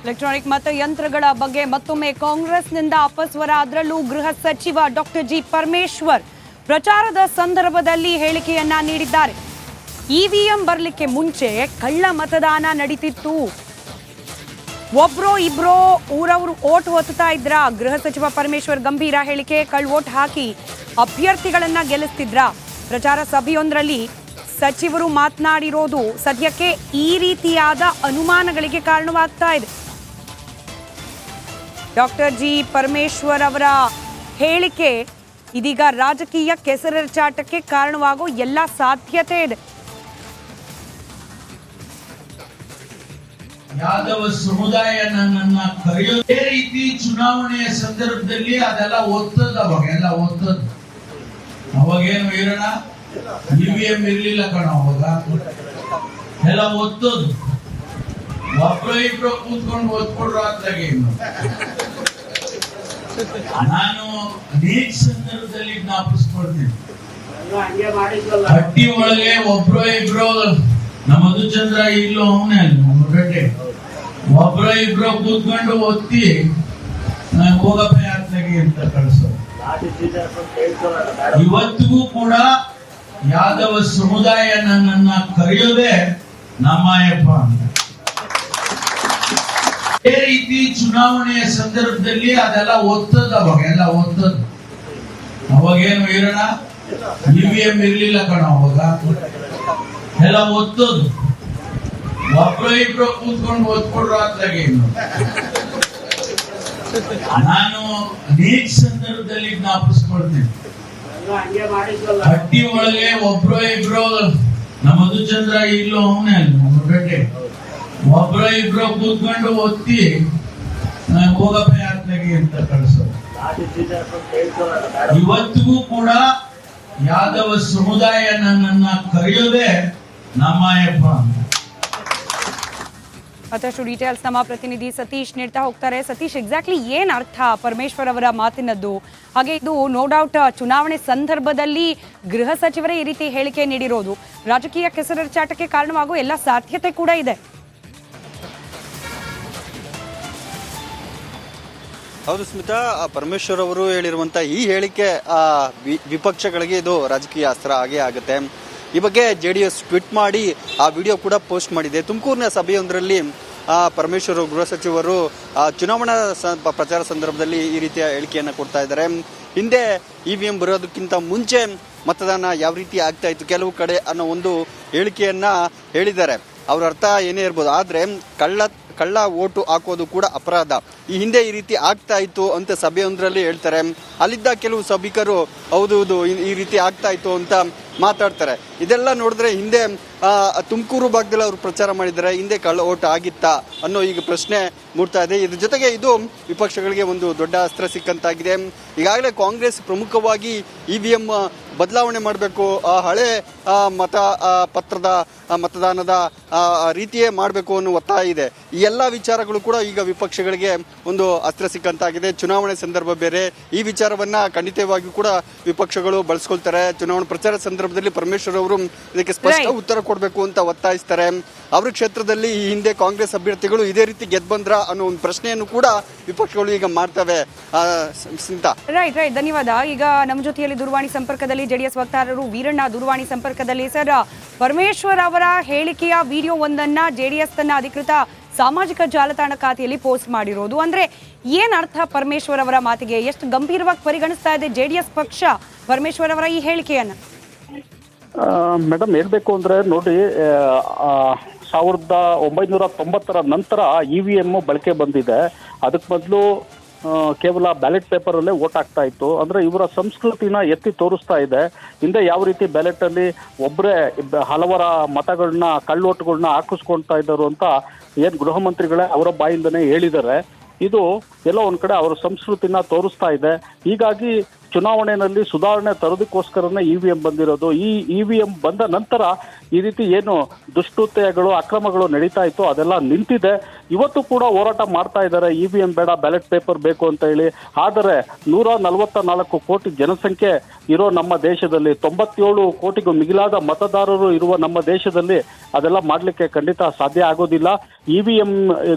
Electronic ಮತಯಂತ್ರಗಳ ಬಗ್ಗೆ ಮತ್ತೊಮ್ಮೆ ಕಾಂಗ್ರೆಸ್ನಿಂದ ಅಪಸ್ವರ. ಅದರಲ್ಲೂ ಗೃಹ ಸಚಿವ ಡಾಕ್ಟರ್ ಜಿ ಪರಮೇಶ್ವರ್ ಪ್ರಚಾರದ ಸಂದರ್ಭದಲ್ಲಿ ಹೇಳಿಕೆಯನ್ನ ನೀಡಿದ್ದಾರೆ. ಇವಿಎಂ ಬರಲಿಕ್ಕೆ ಮುಂಚೆ ಕಳ್ಳ ಮತದಾನ ನಡೀತಿತ್ತು, ಒಬ್ರೋ ಇಬ್ರೋ ಊರವರು ಓಟ್ ಹೊತ್ತಾ ಇದ್ರ. ಗೃಹ ಸಚಿವ ಪರಮೇಶ್ವರ್ ಗಂಭೀರ ಹೇಳಿಕೆ. ಕಳ್ಳ ಓಟ್ ಹಾಕಿ ಅಭ್ಯರ್ಥಿಗಳನ್ನ ಗೆಲ್ಲಿಸ್ತಿದ್ರ. ಪ್ರಚಾರ ಸಭೆಯೊಂದರಲ್ಲಿ ಸಚಿವರು ಮಾತನಾಡಿರೋದು ಸದ್ಯಕ್ಕೆ ಈ ರೀತಿಯಾದ ಅನುಮಾನಗಳಿಗೆ ಕಾರಣವಾಗ್ತಾ ಇದೆ. ಡಾಕ್ಟರ್ ಜಿ ಪರಮೇಶ್ವರ್ ಅವರ ಹೇಳಿಕೆ ಇದೀಗ ರಾಜಕೀಯ ಕೆಸರೆರಚಾಟಕ್ಕೆ ಕಾರಣವಾಗೋ ಎಲ್ಲ ಸಾಧ್ಯತೆ ಇದೆ. ಯಾದವ ಸಮುದಾಯ ನನ್ನನ್ನ ಕರೆಯೋದೇ ರೀತಿ ಚುನಾವಣೆಯ ಸಂದರ್ಭದಲ್ಲಿ ಅದೆಲ್ಲ ಒತ್ತದ ಅವಾಗೆಲ್ಲ ಒತ್ತದ. ಅವಾಗೇನು ಇರೋಣ ಇವಿಎಂ ಇರ್ಲಿಲ್ಲ ಕಣ, ಅವಾಗ ಎಲ್ಲ ಒತ್ತದು. ಒಬ್ರು ಇಬ್ರು ಕೂತ್ಕೊಂಡು ಒತ್ಕೊಡ್ರು ಆಗ್ಲಾಗೆ. ನಾನು ಅನೇಕ ಸಂದರ್ಭದಲ್ಲಿ ಜ್ಞಾಪಿಸ್ಕೊಳ್ತೀನಿ. ಹಟ್ಟಿ ಒಳಗೆ ಒಬ್ರು ಇಬ್ರು ನಮ್ಮ ಮಧುಚಂದ್ರ ಇಲ್ಲೂ ಅವನೇ ಅಲ್ಲ ನಮ್ಮ ಬೇಟೆ, ಒಬ್ರು ಇಬ್ರು ಕೂತ್ಕೊಂಡು ಒತ್ತಿ ಹೋಗಪ್ಪ ಯಾತ್ರೆಗೆ ಅಂತ ಕಳಿಸೋದು. ಇವತ್ತಿಗೂ ಕೂಡ ಯಾದವ ಸಮುದಾಯ ನನ್ನನ್ನ ಕರೆಯೋದೇ ನಮ್ಮಯ್ಯಪ್ಪ ಅಂತ. ಅದೇ ರೀತಿ ಚುನಾವಣೆಯ ಸಂದರ್ಭದಲ್ಲಿ ಅದೆಲ್ಲ ಒತ್ತದ ಅವಾಗೆಲ್ಲ ಒತ್ತದ. ಅವಾಗೇನು ಇರೋಣ ಇವಿಎಂ ಇರ್ಲಿಲ್ಲ ಕಣ, ಅವಾಗ ಎಲ್ಲ ಒತ್ತದು. ಒಬ್ರು ಇಬ್ರು ಕೂತ್ಕೊಂಡು ಒತ್ಕೊಡ್ರು ಆಗ್ಲಾಗೆ. ನಾನು ಅನೇಕ ಸಂದರ್ಭದಲ್ಲಿ ಜ್ಞಾಪಿಸ್ಕೊಳ್ತೀನಿ. ಹಟ್ಟಿ ಒಳಗೆ ಒಬ್ರು ಇಬ್ರು ನಮ್ಮ ಮಧುಚಂದ್ರ ಇಲ್ಲೂ ಅವನೇ ಅಲ್ಲ ನಮ್ಮ ಬೇಟೆ, ಒಬ್ರು ಇಬ್ರು ಕೂತ್ಕೊಂಡು ಒತ್ತಿ ಹೋಗಪ್ಪ ಯಾತ್ರೆಗೆ ಅಂತ ಕಳಿಸೋದು. ಇವತ್ತಿಗೂ ಕೂಡ ಯಾದವ ಸಮುದಾಯ ನನ್ನನ್ನ ಕರೆಯೋದೇ ನಮ್ಮಯ್ಯಪ್ಪ ಅಂತ. ಮತ್ತಷ್ಟು ಡೀಟೇಲ್ಸ್ ನಮ್ಮ ಪ್ರತಿನಿಧಿ ಸತೀಶ್ ನೀಡ್ತಾ ಹೋಗ್ತಾರೆ. ಸತೀಶ್, ಎಕ್ಸಾಕ್ಟ್ಲಿ ಏನ್ ಅರ್ಥ ಪರಮೇಶ್ವರ್ ಅವರ ಮಾತಿನದ್ದು? ಹಾಗೆ ಇದು ನೋ ಡೌಟ್ ಚುನಾವಣೆ ಸಂದರ್ಭದಲ್ಲಿ ಗೃಹ ಸಚಿವರೇ ಈ ರೀತಿ ಹೇಳಿಕೆ ನೀಡಿರೋದು ರಾಜಕೀಯ ಕೆಸರೆರಚಾಟಕ್ಕೆ ಕಾರಣವಾಗುವ ಎಲ್ಲ ಸಾಧ್ಯತೆ ಕೂಡ ಇದೆ. ಹೌದು ಸ್ಮಿತಾ, ಪರಮೇಶ್ವರ್ ಅವರು ಹೇಳಿರುವಂಥ ಈ ಹೇಳಿಕೆ ವಿಪಕ್ಷಗಳಿಗೆ ಇದು ರಾಜಕೀಯ ಅಸ್ತ್ರ ಆಗೇ ಆಗುತ್ತೆ. ಈ ಬಗ್ಗೆ JDS ಟ್ವೀಟ್ ಮಾಡಿ ಆ ವಿಡಿಯೋ ಕೂಡ ಪೋಸ್ಟ್ ಮಾಡಿದೆ. ತುಮಕೂರಿನ ಸಭೆಯೊಂದರಲ್ಲಿ ಪರಮೇಶ್ವರ್ ಗೃಹ ಸಚಿವರು ಚುನಾವಣಾ ಪ್ರಚಾರ ಸಂದರ್ಭದಲ್ಲಿ ಈ ರೀತಿಯ ಹೇಳಿಕೆಯನ್ನು ಕೊಡ್ತಾ ಇದ್ದಾರೆ. ಹಿಂದೆ EVM ಬರೋದಕ್ಕಿಂತ ಮುಂಚೆ ಮತದಾನ ಯಾವ ರೀತಿ ಆಗ್ತಾ ಇತ್ತು ಕೆಲವು ಕಡೆ ಅನ್ನೋ ಒಂದು ಹೇಳಿಕೆಯನ್ನ ಹೇಳಿದ್ದಾರೆ. ಅವ್ರ ಅರ್ಥ ಏನೇ ಇರ್ಬೋದು, ಆದರೆ ಕಳ್ಳ ಓಟು ಹಾಕೋದು ಕೂಡ ಅಪರಾಧ. ಈ ಹಿಂದೆ ಈ ರೀತಿ ಆಗ್ತಾ ಇತ್ತು ಅಂತ ಸಭೆಯೊಂದರಲ್ಲಿ ಹೇಳ್ತಾರೆ. ಅಲ್ಲಿದ್ದ ಕೆಲವು ಸಭಿಕರು ಹೌದು ಈ ರೀತಿ ಆಗ್ತಾ ಇತ್ತು ಅಂತ ಮಾತಾಡ್ತಾರೆ. ಇದೆಲ್ಲ ನೋಡಿದ್ರೆ ಹಿಂದೆ ತುಮಕೂರು ಭಾಗದಲ್ಲಿ ಅವರು ಪ್ರಚಾರ ಮಾಡಿದ್ದಾರೆ, ಹಿಂದೆ ಕಳ್ಳ ಓಟ್ ಆಗಿತ್ತಾ ಅನ್ನೋ ಈಗ ಪ್ರಶ್ನೆ ಮೂಡ್ತಾ ಇದೆ. ಇದ್ರ ಜೊತೆಗೆ ಇದು ವಿಪಕ್ಷಗಳಿಗೆ ಒಂದು ದೊಡ್ಡ ಅಸ್ತ್ರ ಸಿಕ್ಕಂತಾಗಿದೆ. ಈಗಾಗಲೇ ಕಾಂಗ್ರೆಸ್ ಪ್ರಮುಖವಾಗಿ EVM ಬದಲಾವಣೆ ಮಾಡಬೇಕು, ಹಳೆ ಪತ್ರದ ಮತದಾನದ ರೀತಿಯೇ ಮಾಡಬೇಕು ಅನ್ನೋ ಒತ್ತಾಯ ಇದೆ. ಈ ಎಲ್ಲ ವಿಚಾರಗಳು ಕೂಡ ಈಗ ವಿಪಕ್ಷಗಳಿಗೆ ಒಂದು ಅಸ್ತ್ರ ಸಿಕ್ಕಂತಾಗಿದೆ. ಚುನಾವಣೆ ಸಂದರ್ಭ ಬೇರೆ, ಈ ವಿಚಾರವನ್ನ ಖಂಡಿತವಾಗಿಯೂ ಕೂಡ ವಿಪಕ್ಷಗಳು ಬಳಸ್ಕೊಳ್ತಾರೆ. ಚುನಾವಣಾ ಪ್ರಚಾರ ಸಂದರ್ಭದಲ್ಲಿ ಪರಮೇಶ್ವರ್ ಅವರು ಇದಕ್ಕೆ ಸ್ಪಷ್ಟ ಉತ್ತರ ಕೊಡಬೇಕು ಅಂತ ಒತ್ತಾಯಿಸ್ತಾರೆ. ಅವ್ರ ಕ್ಷೇತ್ರದಲ್ಲಿ ಈ ಹಿಂದೆ ಕಾಂಗ್ರೆಸ್ ಅಭ್ಯರ್ಥಿಗಳು ಇದೇ ರೀತಿ ಗೆದ್ದು ಬಂದ್ರ ಅನ್ನೋ ಒಂದು ಪ್ರಶ್ನೆಯನ್ನು ಕೂಡ ವಿಪಕ್ಷಗಳು ಈಗ ಮಾಡ್ತವೆ. ರೈಟ್, ಧನ್ಯವಾದ. ಈಗ ನಮ್ಮ ಜೊತೆಯಲ್ಲಿ ದೂರವಾಣಿ ಸಂಪರ್ಕದಲ್ಲಿ JDS ವಕ್ತಾರರು ವೀರಣ್ಣ ದೂರವಾಣಿ ಸಂಪರ್ಕದಲ್ಲಿ. ಸರ್, ಪರಮೇಶ್ವರ್ ಅವರ ಹೇಳಿಕೆಯ ವಿಡಿಯೋ ಒಂದನ್ನ JDS ತನ್ನ ಅಧಿಕೃತ ಸಾಮಾಜಿಕ ಜಾಲತಾಣ ಖಾತೆಯಲ್ಲಿ ಪೋಸ್ಟ್ ಮಾಡಿರೋದು, ಅಂದ್ರೆ ಏನ್ ಅರ್ಥ ಪರಮೇಶ್ವರ್ ಅವರ ಮಾತಿಗೆ? ಎಷ್ಟು ಗಂಭೀರವಾಗಿ ಪರಿಗಣಿಸ್ತಾ ಇದೆ JDS ಪಕ್ಷ ಪರಮೇಶ್ವರ್ ಅವರ ಈ ಹೇಳಿಕೆಯನ್ನ? ಮೇಡಮ್, ಹೇಳ್ಬೇಕು ಅಂದ್ರೆ ನೋಡಿ, 1990 ನಂತರ EVM ಬಳಕೆ ಬಂದಿದೆ. ಅದಕ್ಕೆ ಮೊದಲು ಕೇವಲ ಬ್ಯಾಲೆಟ್ ಪೇಪರಲ್ಲೇ ವೋಟ್ ಆಗ್ತಾ ಇತ್ತು. ಅಂದ್ರೆ ಇವರ ಸಂಸ್ಕೃತಿನ ಎತ್ತಿ ತೋರಿಸ್ತಾ ಇದೆ. ಹಿಂದೆ ಯಾವ ರೀತಿ ಬ್ಯಾಲೆಟ್ ಅಲ್ಲಿ ಒಬ್ಬರೇ ಹಲವರ ಮತಗಳನ್ನ ಕಳ್ಳೋಟುಗಳನ್ನ ಹಾಕಿಸ್ಕೊಳ್ತಾ ಇದ್ದರು ಅಂತ ಏನ್ ಗೃಹ ಮಂತ್ರಿಗಳೇ ಅವರ ಬಾಯಿಂದನೇ ಹೇಳಿದ್ದಾರೆ. ಇದು ಎಲ್ಲೋ ಒಂದ್ ಕಡೆ ಅವರ ಸಂಸ್ಕೃತಿನ ತೋರಿಸ್ತಾ ಇದೆ. ಹೀಗಾಗಿ ಚುನಾವಣೆಯಲ್ಲಿ ಸುಧಾರಣೆ ತರೋದಕ್ಕೋಸ್ಕರನೇ EVM ಬಂದಿರೋದು. ಈ EVM ಬಂದ ನಂತರ ಈ ರೀತಿ ಏನು ದುಷ್ಟುತ್ಯಗಳು ಅಕ್ರಮಗಳು ನಡೀತಾ ಇತ್ತು ಅದೆಲ್ಲ ನಿಂತಿದೆ. ಇವತ್ತು ಕೂಡ ಹೋರಾಟ ಮಾಡ್ತಾ ಇದ್ದಾರೆ, EVM ಬೇಡ ಬ್ಯಾಲೆಟ್ ಪೇಪರ್ ಬೇಕು ಅಂತ ಹೇಳಿ. ಆದರೆ 144 ಕೋಟಿ ಜನಸಂಖ್ಯೆ ಇರೋ ನಮ್ಮ ದೇಶದಲ್ಲಿ, 97 ಕೋಟಿಗೂ ಮಿಗಿಲಾದ ಮತದಾರರು ಇರುವ ನಮ್ಮ ದೇಶದಲ್ಲಿ ಅದೆಲ್ಲ ಮಾಡ್ಲಿಕ್ಕೆ ಖಂಡಿತ ಸಾಧ್ಯ ಆಗೋದಿಲ್ಲ. EVM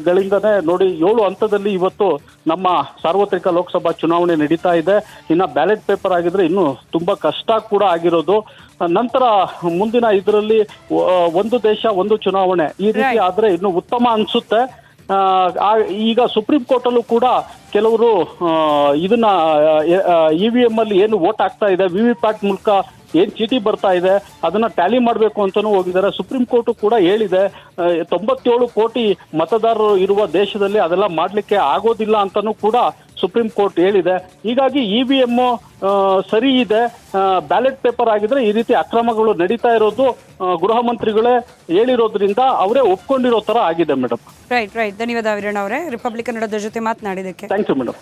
ಗಳಿಂದನೇ ನೋಡಿ 7 ಹಂತದಲ್ಲಿ ಇವತ್ತು ನಮ್ಮ ಸಾರ್ವತ್ರಿಕ ಲೋಕಸಭಾ ಚುನಾವಣೆ ನಡೀತಾ ಇದೆ. ಇನ್ನು ಬ್ಯಾಲೆಟ್ ಪೇಪರ್ ಆಗಿದ್ರೆ ಇನ್ನು ತುಂಬಾ ಕಷ್ಟ ಕೂಡ ಆಗಿರೋದು. ನಂತರ ಮುಂದಿನ ಇದರಲ್ಲಿ ಒಂದು ದೇಶ ಒಂದು ಚುನಾವಣೆ ಈ ರೀತಿ ಆದ್ರೆ ಇನ್ನು ಉತ್ತಮ ಅನ್ಸುತ್ತೆ. ಈಗ ಸುಪ್ರೀಂ ಕೋರ್ಟ್ ಅಲ್ಲೂ ಕೂಡ ಕೆಲವರು ಇದನ್ನ EVM ಅಲ್ಲಿ ಏನು ವೋಟ್ ಆಗ್ತಾ ಇದೆ VVPAT ಮೂಲಕ ಏನ್ ಚೀಟಿ ಬರ್ತಾ ಇದೆ ಅದನ್ನ ಟ್ಯಾಲಿ ಮಾಡಬೇಕು ಅಂತಾನೂ ಹೋಗಿದ್ದಾರೆ. ಸುಪ್ರೀಂ ಕೋರ್ಟ್ ಕೂಡ ಹೇಳಿದೆ 97 ಕೋಟಿ ಮತದಾರರು ಇರುವ ದೇಶದಲ್ಲಿ ಅದೆಲ್ಲ ಮಾಡ್ಲಿಕ್ಕೆ ಆಗೋದಿಲ್ಲ ಅಂತಾನೂ ಕೂಡ ಸುಪ್ರೀಂ ಕೋರ್ಟ್ ಹೇಳಿದೆ. ಹೀಗಾಗಿ EVM ಸರಿ ಇದೆ, ಬ್ಯಾಲೆಟ್ ಪೇಪರ್ ಆಗಿದ್ರೆ ಈ ರೀತಿ ಅಕ್ರಮಗಳು ನಡೀತಾ ಇರೋದು ಗೃಹ ಮಂತ್ರಿಗಳೇ ಹೇಳಿರೋದ್ರಿಂದ ಅವರೇ ಒಪ್ಕೊಂಡಿರೋ ತರ ಆಗಿದೆ ಮೇಡಮ್. ರೈಟ್. ಧನ್ಯವಾದ ವೀರಣ್ಣ ಅವರೇ, ರಿಪಬ್ಲಿಕ್ ಕನ್ನಡದ ಜೊತೆ ಮಾತನಾಡಿದಕ್ಕೆ. Thank you madam.